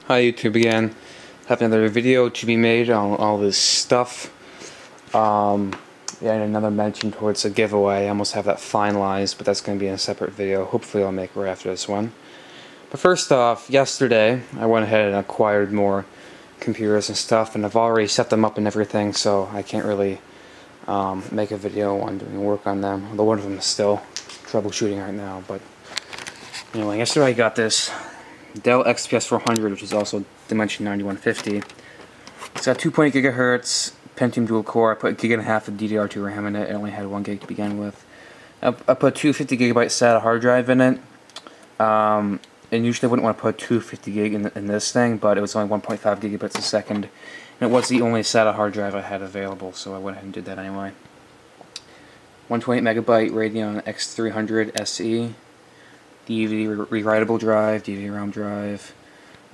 Hi YouTube again. Have another video to be made on all this stuff. Yeah, and another mention towards a giveaway. I almost have that finalized, but that's going to be in a separate video. Hopefully I'll make it right after this one. But first off, yesterday I went ahead and acquired more computers and stuff, and I've already set them up and everything, so I can't really make a video on doing work on them. Although one of them is still troubleshooting right now. But anyway, yesterday I got this Dell XPS 400, which is also Dimensity 9150. It's got 2.8 gigahertz Pentium dual core. I put a gig and a half of DDR2 RAM in it. It only had 1 gig to begin with. I put 250 gigabyte SATA hard drive in it. And usually I wouldn't want to put 250 gig in this thing, but it was only 1.5 gigabits a second. And it was the only SATA hard drive I had available, so I went ahead and did that anyway. 128 megabyte Radeon X300 SE. DVD rewritable drive, DVD-ROM drive.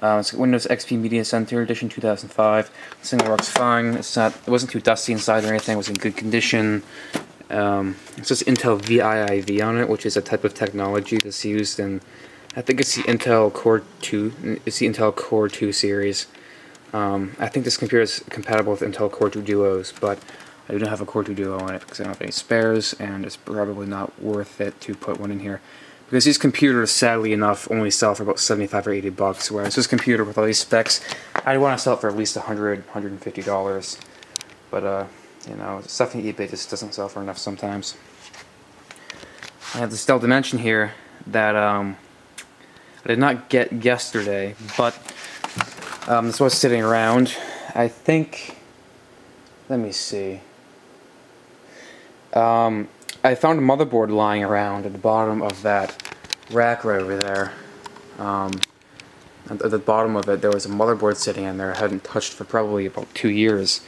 It's Windows XP Media Center Edition 2005. This thing works fine. It wasn't too dusty inside or anything. It was in good condition. It says Intel VIIV on it, which is a type of technology that's used in, I think it's the Intel Core 2. It's the Intel Core 2 series. I think this computer is compatible with Intel Core 2 Duos, but I do not have a Core 2 Duo on it because I don't have any spares, and it's probably not worth it to put one in here. Because these computers, sadly enough, only sell for about 75 or 80 bucks, whereas this computer with all these specs, I'd want to sell it for at least $100, $150. But, you know, stuff on eBay just doesn't sell for enough sometimes. I have this Dell Dimension here that I did not get yesterday, but this was sitting around. I think, let me see. I found a motherboard lying around at the bottom of that rack right over there. At the bottom of it, there was a motherboard sitting in there I hadn't touched for probably about 2 years,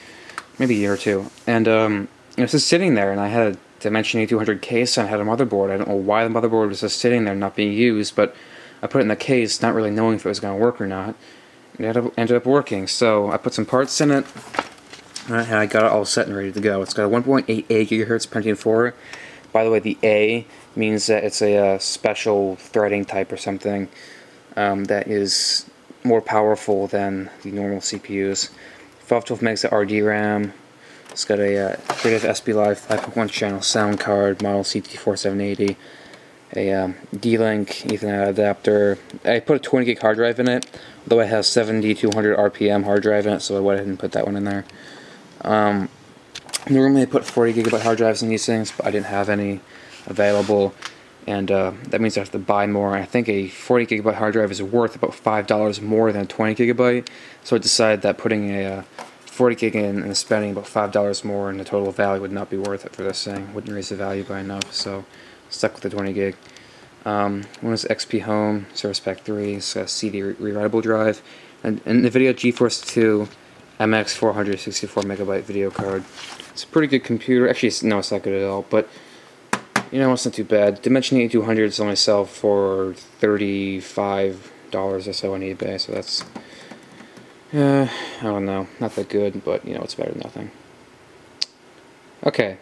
maybe a year or two. And it was just sitting there, and I had a Dimension 8200 case, and I had a motherboard. I don't know why the motherboard was just sitting there, not being used, but I put it in the case, not really knowing if it was going to work or not. It ended up working, so I put some parts in it, and I got it all set and ready to go. It's got a 1.88 gigahertz Pentium 4. By the way, the A means that it's a special threading type or something that is more powerful than the normal CPUs. 512 megs of RDRAM. It's got a Creative SB Live 5.1 channel sound card, model CT4780. A D-Link Ethernet adapter. I put a 20 gig hard drive in it, although it has 7200 RPM hard drive in it, so I went ahead and put that one in there. Normally I put 40 gigabyte hard drives in these things, but I didn't have any available, and that means I have to buy more. I think a 40 gigabyte hard drive is worth about $5 more than a 20 gigabyte, so I decided that putting a 40 gig in and spending about $5 more in the total value would not be worth it for this thing. Wouldn't raise the value by enough, so stuck with the 20 gig. Windows XP Home, Service Pack 3, it's a CD rewritable drive, and NVIDIA GeForce 2 MX 464 megabyte video card. It's a pretty good computer. Actually, no, it's not good at all, but you know, it's not too bad. Dimension 8200s only sell for $35 or so on eBay, so that's, I don't know, not that good, but you know, it's better than nothing. Okay,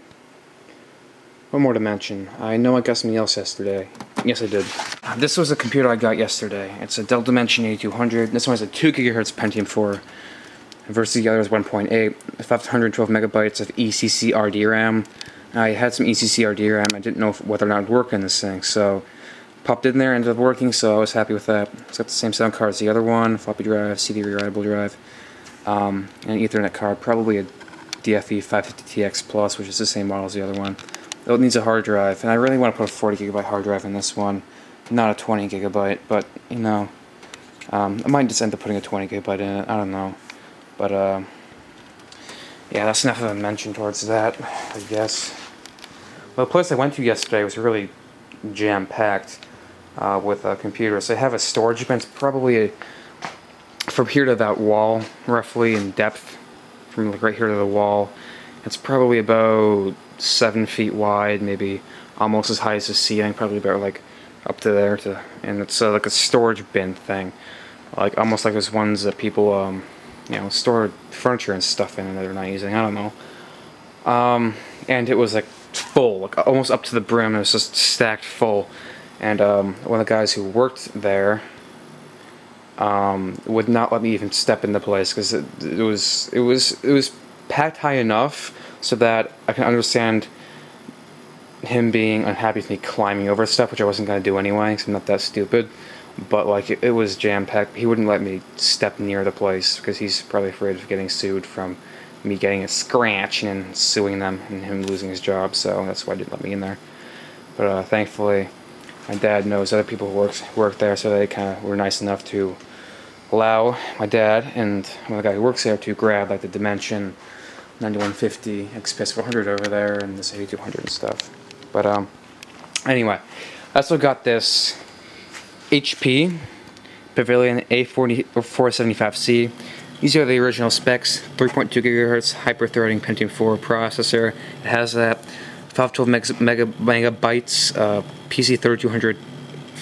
one more to mention. I know I got something else yesterday. Yes, I did. This was a computer I got yesterday. It's a Dell Dimension 8200. This one has a 2 gigahertz Pentium 4. Versus the other is 1.8, 512 megabytes of ECC RDRAM. I had some ECC RDRAM. I didn't know whether or not it would work in this thing, so popped in there, ended up working, so I was happy with that. It's got the same sound card as the other one, floppy drive, CD rewritable drive, and an Ethernet card, probably a DFE 550TX Plus, which is the same model as the other one. Though it needs a hard drive, and I really want to put a 40 gigabyte hard drive in this one, not a 20 gigabyte, but you know, I might just end up putting a 20 gigabyte in it, I don't know. But, yeah, that's enough of a mention towards that, I guess. Well, the place I went to yesterday was really jam-packed with computers. They have a storage bin. It's probably from here to that wall, roughly in depth, from like right here to the wall. It's probably about 7 feet wide, maybe almost as high as the ceiling, probably about like up to there. And it's like a storage bin thing, like almost like those ones that people you know, store furniture and stuff in that they're not using. I don't know. And it was like full, like almost up to the brim. It was just stacked full. And one of the guys who worked there would not let me even step into place because it was packed high enough so that I can understand him being unhappy with me climbing over stuff, which I wasn't gonna do anyway, because I'm not that stupid. But like it was jam packed. He wouldn't let me step near the place because he's probably afraid of getting sued from me getting a scratch and suing them and him losing his job. So that's why he didn't let me in there. But thankfully, my dad knows other people who work there, so they kind of were nice enough to allow my dad and the guy who works there to grab like the Dimension 9150 XPS 400 over there and this 8200 and stuff. But anyway, I also got this HP Pavilion A40 or 475C. These are the original specs: 3.2 GHz hyper-threading Pentium 4 processor. It has that 512 megabytes PC3200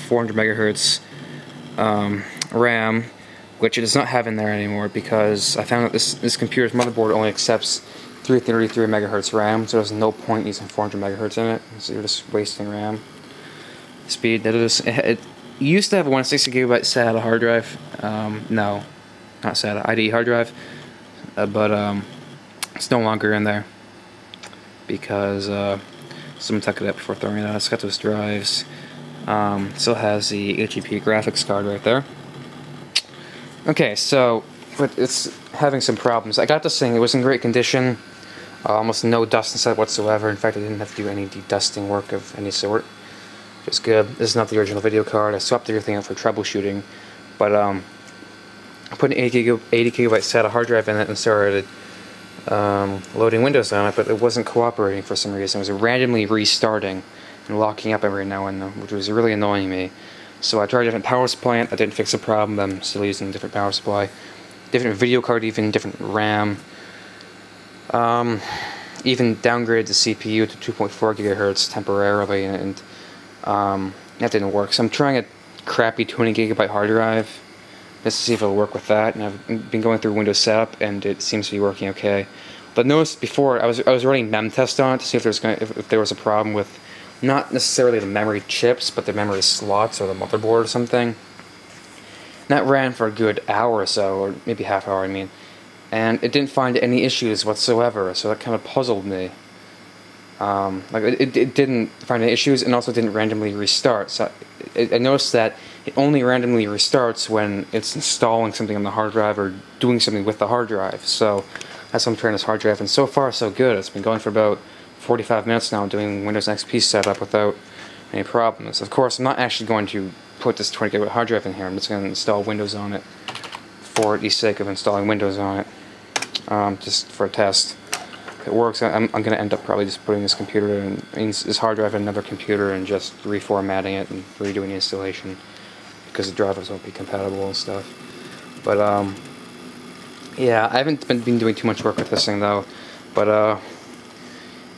400 megahertz RAM, which it does not have in there anymore because I found that this computer's motherboard only accepts 333 megahertz RAM, so there's no point using 400 megahertz in it. So you're just wasting RAM speed. It used to have a 160 gigabyte SATA hard drive. No, not SATA, IDE hard drive, but it's no longer in there because someone took it up before throwing it out. It's got those drives. Still has the HEP graphics card right there. Okay, so but it's having some problems. I got this thing. It was in great condition. Almost no dust inside whatsoever. In fact, I didn't have to do any de-dusting work of any sort. Which is good. This is not the original video card. I swapped everything out for troubleshooting. But I put an 80 gigabyte SATA hard drive in it and started loading Windows on it, but it wasn't cooperating for some reason. It was randomly restarting and locking up every now and then, which was really annoying me. So I tried a different power supply. I didn't fix the problem. I'm still using a different power supply. Different video card, even different RAM. Even downgraded the CPU to 2.4 gigahertz temporarily, and that didn't work. So I'm trying a crappy 20 gigabyte hard drive just to see if it'll work with that. And I've been going through Windows Setup, and it seems to be working okay. But notice before I was running memtest on it to see if there was a problem with not necessarily the memory chips, but the memory slots or the motherboard or something. And that ran for a good hour or so, or maybe half hour, I mean. And it didn't find any issues whatsoever, so that kind of puzzled me. Like it didn't find any issues, and also didn't randomly restart. So I noticed that it only randomly restarts when it's installing something on the hard drive or doing something with the hard drive. So that's why I'm trying this hard drive, and so far so good. It's been going for about 45 minutes now, doing Windows XP setup without any problems. Of course, I'm not actually going to put this 20 gigabyte hard drive in here. I'm just going to install Windows on it for the sake of installing Windows on it, just for a test. If it works, I'm going to end up probably just putting this computer in this hard drive in another computer and just reformatting it and redoing the installation because the drivers won't be compatible and stuff. But yeah, I haven't been doing too much work with this thing though. But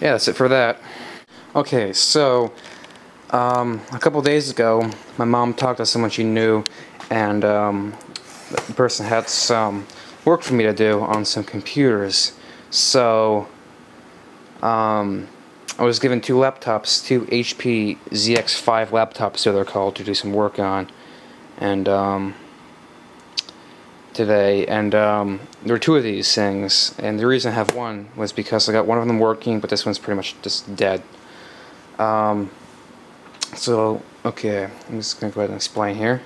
yeah, that's it for that. Okay, so a couple days ago, my mom talked to someone she knew, and the person had some work for me to do on some computers. So I was given two laptops, two HP ZX5 laptops, so they're called, to do some work on, and today, and there were two of these things, and the reason I have one was because I got one of them working, but this one's pretty much just dead. So, okay, I'm just going to go ahead and explain here.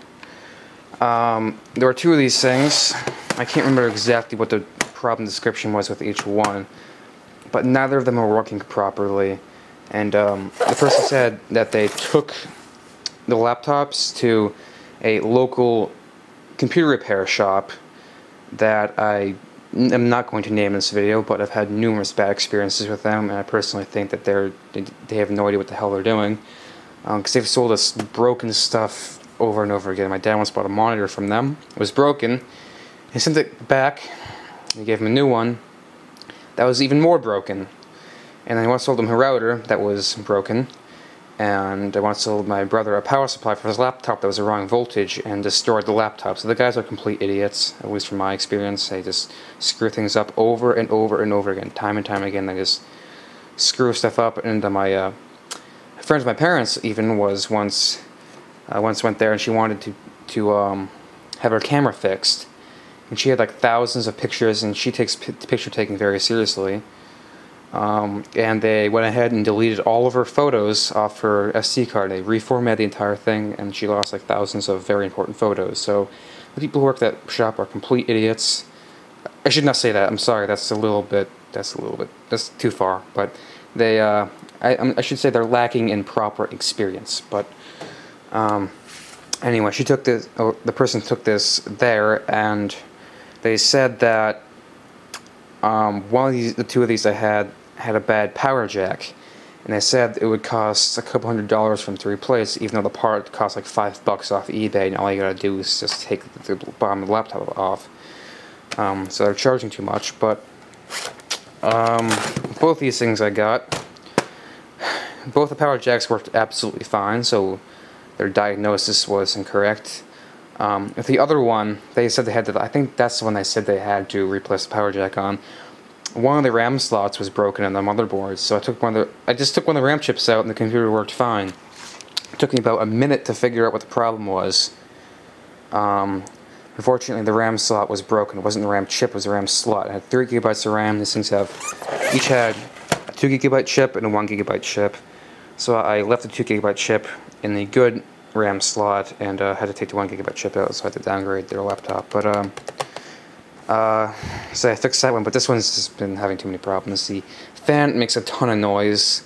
There were two of these things. I can't remember exactly what the problem description was with each one, but neither of them were working properly. And the person said that they took the laptops to a local computer repair shop that I am not going to name in this video, but I've had numerous bad experiences with them, and I personally think that they have no idea what the hell they're doing, because they've sold us broken stuff over and over again. My dad once bought a monitor from them. It was broken. He sent it back. He gave him a new one that was even more broken. And then I once sold him a router that was broken. And I once sold my brother a power supply for his laptop that was the wrong voltage and destroyed the laptop. So the guys are complete idiots, at least from my experience. They just screw things up over and over and over again, time and time again. They just screw stuff up. And my friend of my parents even was once went there, and she wanted to have have her camera fixed. And she had like thousands of pictures, and she takes picture taking very seriously. And they went ahead and deleted all of her photos off her SD card. They reformatted the entire thing, and she lost like thousands of very important photos. So the people who work at that shop are complete idiots. I should not say that. I'm sorry. That's too far. But they, I should say they're lacking in proper experience. But anyway, she took this. The person took this there, and they said that the two of these I had a bad power jack, and they said it would cost a couple $100 for them to replace, even though the part costs like $5 off eBay, and all you gotta do is just take the bottom of the laptop off. So they're charging too much, but both these things I got, both the power jacks worked absolutely fine, so their diagnosis was incorrect. With the other one, they said they had to, I think that's the one they said they had to replace the power jack on. One of the RAM slots was broken in the motherboard, so I just took one of the RAM chips out and the computer worked fine. It took me about a minute to figure out what the problem was. Unfortunately, the RAM slot was broken. It wasn't the RAM chip, it was the RAM slot. It had 3 gigabytes of RAM. These things each had a 2 gigabyte chip and a 1 gigabyte chip. So I left the 2 gigabyte chip in the good RAM slot and had to take the 1 gigabyte chip out, so I had to downgrade their laptop. But so I fixed that one, but this one's just been having too many problems. The fan makes a ton of noise.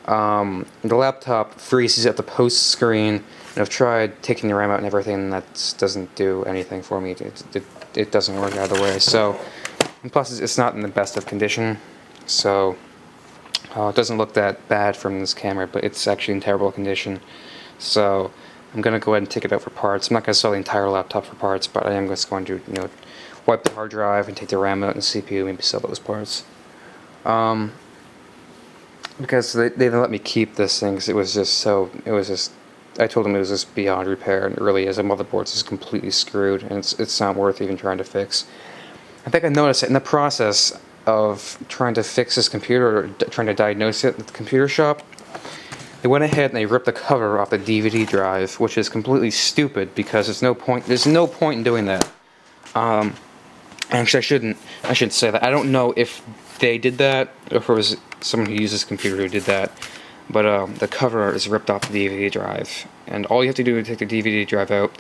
The laptop freezes at the post screen, and I've tried taking the RAM out and everything, and that doesn't do anything for me. It doesn't work either way. So, and plus it's not in the best of condition, so it doesn't look that bad from this camera, but it's actually in terrible condition. So I'm gonna go ahead and take it out for parts. I'm not gonna sell the entire laptop for parts, but I am just going to, wipe the hard drive and take the RAM out and the CPU, maybe sell those parts. Because they didn't let me keep this thing, because I told them it was just beyond repair, and it really is. The motherboard's just completely screwed, and it's not worth even trying to fix. I think I noticed that in the process of trying to fix this computer, or trying to diagnose it at the computer shop, they went ahead and they ripped the cover off the DVD drive, which is completely stupid, because there's no point in doing that. Actually, I shouldn't say that. I don't know if they did that, or if it was someone who used this computer who did that, but the cover is ripped off the DVD drive, and all you have to do to take the DVD drive out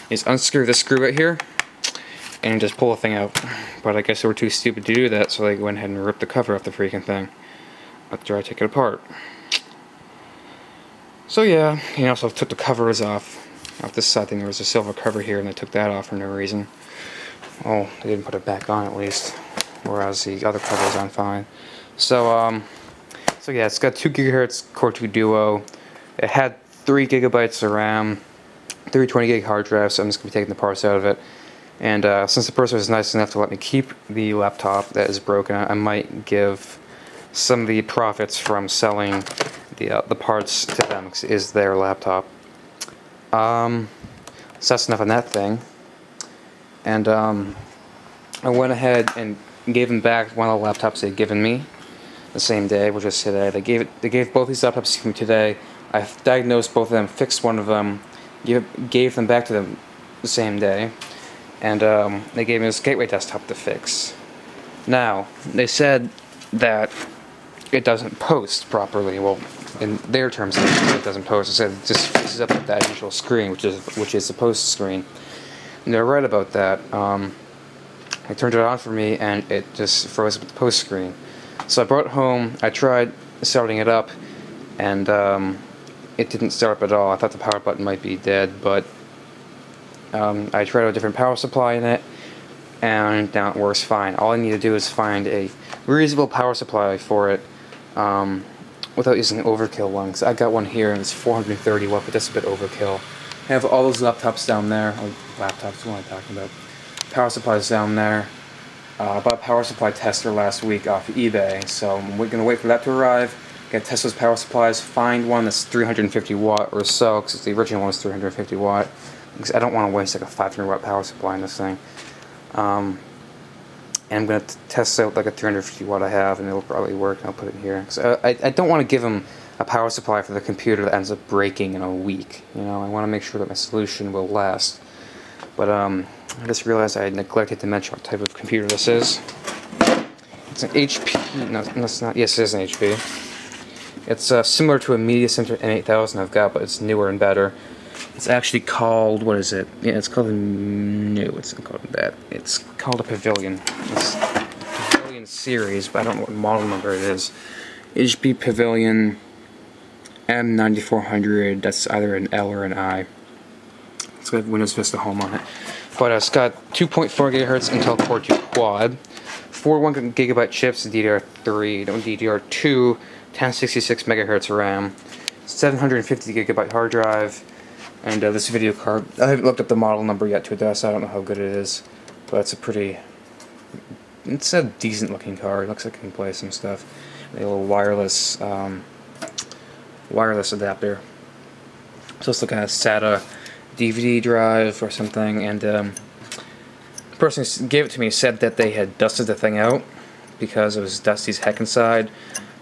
is unscrew the screw right here, and just pull the thing out. But I guess they were too stupid to do that, so they went ahead and ripped the cover off the freaking thing after I take it apart. So yeah, so I took the covers off this side thing. There was a silver cover here, and they took that off for no reason. Oh, they didn't put it back on at least, whereas the other cover was on fine. So yeah, it's got 2 GHz Core 2 Duo. It had 3 gigabytes of RAM, 320 gig hard drive, so I'm just going to be taking the parts out of it. And since the person was nice enough to let me keep the laptop that is broken, I might give some of the profits from selling the parts to them, because it is their laptop. So that's enough on that thing. And I went ahead and gave them back one of the laptops they'd given me the same day, which was today. They gave both these laptops to me today. I diagnosed both of them, fixed one of them, gave them back to them the same day, and they gave me this Gateway desktop to fix. Now, they said that it doesn't post properly. Well, in their terms, it doesn't post. It said it just fixes up that initial screen, which is the post screen. And they're right about that. They turned it on for me, and it just froze up the post screen. So I brought it home. I tried starting it up, and it didn't start up at all. I thought the power button might be dead, but I tried a different power supply in it, and now it works fine. All I need to do is find a reasonable power supply for it without using an overkill one. Because I got one here, and it's 430 watt, but that's a bit overkill. I have all those laptops down there. Oh, laptops, what am I talking about? Power supplies down there. I bought a power supply tester last week off eBay, so I'm going to wait for that to arrive, get test those power supplies, find one that's 350 watt or so, because the original one was 350 watt, because I don't want to waste like a 500 watt power supply in this thing. And I'm going to test out like a 350 watt I have, and it'll probably work, and I'll put it here. So I don't want to give them a power supply for the computer that ends up breaking in a week. I want to make sure that my solution will last. But I just realized I had neglected to mention what type of computer this is. It's an HP. No, it's not. Yes, it is an HP. It's similar to a Media Center M8000 I've got, but it's newer and better. It's actually called, what is it? Yeah, it's called it's not called that. It's called a Pavilion. It's a Pavilion series, but I don't know what model number it is. HP Pavilion M9400. That's either an L or an I. It's got Windows Vista Home on it. But it's got 2.4 GHz Intel Core 2 Quad, 4 1GB chips, DDR3, no DDR2, 1066 MHz RAM, 750 GB hard drive, and this video card. I haven't looked up the model number yet to it, so I don't know how good it is, but it's a decent looking card. It looks like it can play some stuff. A little wireless adapter. So it's like a SATA DVD drive or something, and the person who gave it to me said that they had dusted the thing out because it was dusty as heck inside,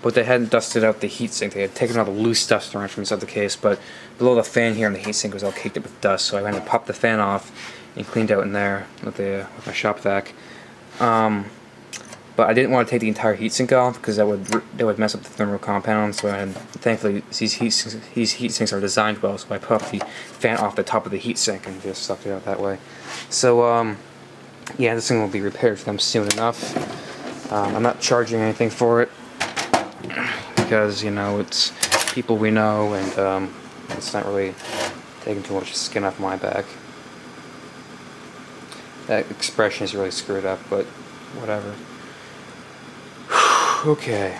but they hadn't dusted out the heatsink. They had taken all the loose dust around from inside the case, but below the fan here on the heatsink was all caked up with dust, so I went and popped the fan off and cleaned out in there with my shop vac. But I didn't want to take the entire heatsink off because that would mess up the thermal compound. So thankfully these heatsinks are designed well, so I popped the fan off the top of the heatsink and just sucked it out that way. So yeah, this thing will be repaired for them soon enough. I'm not charging anything for it because, you know, it's people we know, and it's not really taking too much skin off my back. That expression is really screwed up, but whatever. Okay,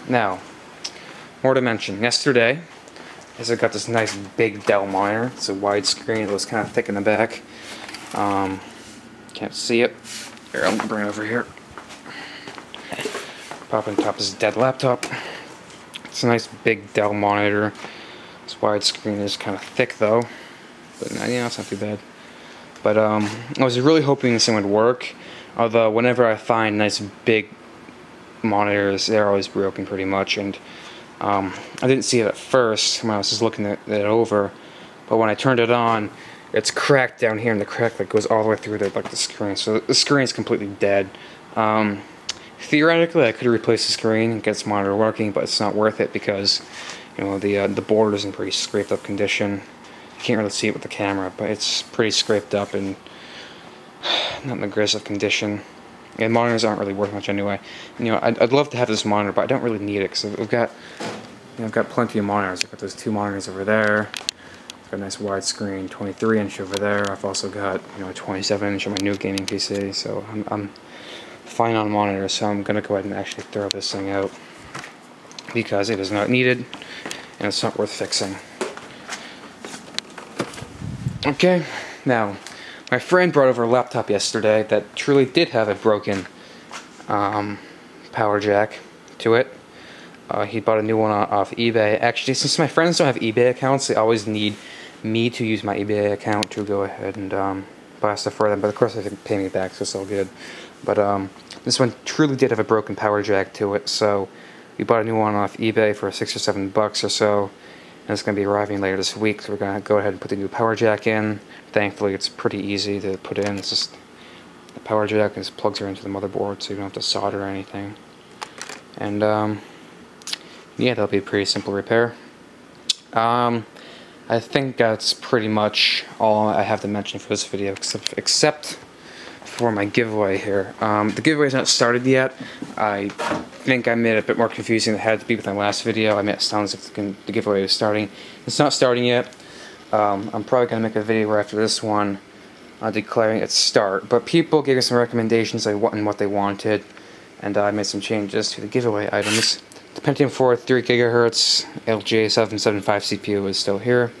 now, more to mention. Yesterday, I got this nice big Dell monitor. It's a widescreen. It was kind of thick in the back. Can't see it. Here, I'll bring it over here. Pop on top of this dead laptop. It's a nice big Dell monitor. This widescreen is kind of thick though, but you know, it's not too bad. But I was really hoping this thing would work. Although whenever I find nice big monitors, they're always broken pretty much, and I didn't see it at first when I was just looking it over, but when I turned it on, it's cracked down here, and the crack that goes all the way through the screen, so the screen is completely dead. Theoretically, I could replace the screen and get this monitor working, but it's not worth it because, you know, the board is in pretty scraped up condition. You can't really see it with the camera, but it's pretty scraped up and not in the greatest of condition. And monitors aren't really worth much anyway. You know, I'd love to have this monitor, but I don't really need it because I've got plenty of monitors. I've got those 2 monitors over there. I've got a nice widescreen 23-inch over there. I've also got, you know, a 27-inch on my new gaming PC. So I'm fine on monitors. So I'm gonna go ahead and actually throw this thing out because it is not needed and it's not worth fixing. Okay, now. My friend brought over a laptop yesterday that truly did have a broken power jack to it. He bought a new one off eBay. Actually, since my friends don't have eBay accounts, they always need me to use my eBay account to go ahead and buy stuff for them. But of course, they can pay me back, so it's all good. But this one truly did have a broken power jack to it, so we bought a new one off eBay for $6 or $7 or so. And it's going to be arriving later this week, so we're going to go ahead and put the new power jack in. Thankfully, it's pretty easy to put in. It's just the power jack just plugs right into the motherboard, so you don't have to solder or anything. And yeah, that'll be a pretty simple repair. I think that's pretty much all I have to mention for this video, except for my giveaway here. The giveaway's not started yet. I think I made it a bit more confusing than it had to be with my last video. I made it sound as if the giveaway was starting. It's not starting yet. I'm probably going to make a video after this one declaring its start. But people gave me some recommendations on what they wanted, and I made some changes to the giveaway items. The Pentium 4 3 GHz LGA775 CPU is still here.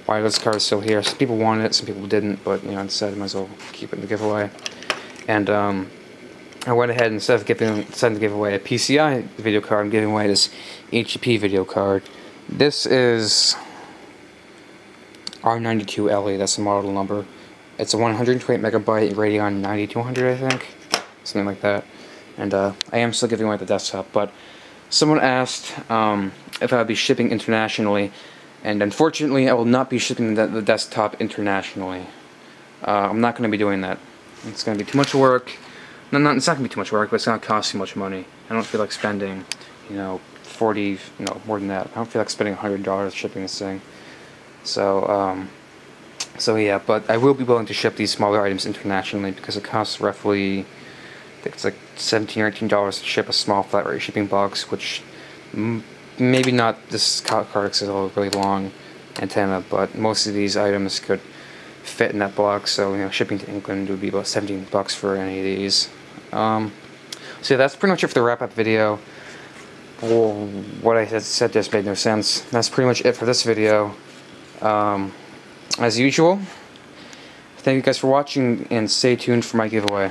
Wireless card is still here. Some people wanted it, some people didn't, but you know, I decided I might as well keep it in the giveaway. And I went ahead, instead of deciding to give away a PCI video card, I'm giving away this HP video card. This is R92LE, that's the model number. It's a 128 megabyte Radeon 9200, I think, something like that. And I am still giving away the desktop, but someone asked if I would be shipping internationally, and unfortunately I will not be shipping the desktop internationally. I'm not going to be doing that. It's going to be too much work. No, it's not going to be too much work, but it's going to cost too much money. I don't feel like spending, you know, more than that. I don't feel like spending $100 shipping this thing. So, so yeah, but I will be willing to ship these smaller items internationally because it costs roughly, I think it's like $17 or $18 to ship a small flat rate shipping box, which maybe not this Cardex is a really long antenna, but most of these items could fit in that box. So, you know, shipping to England would be about $17 for any of these. So yeah, that's pretty much it for the wrap-up video. Well, what I had said just made no sense. That's pretty much it for this video. As usual, thank you guys for watching, and stay tuned for my giveaway.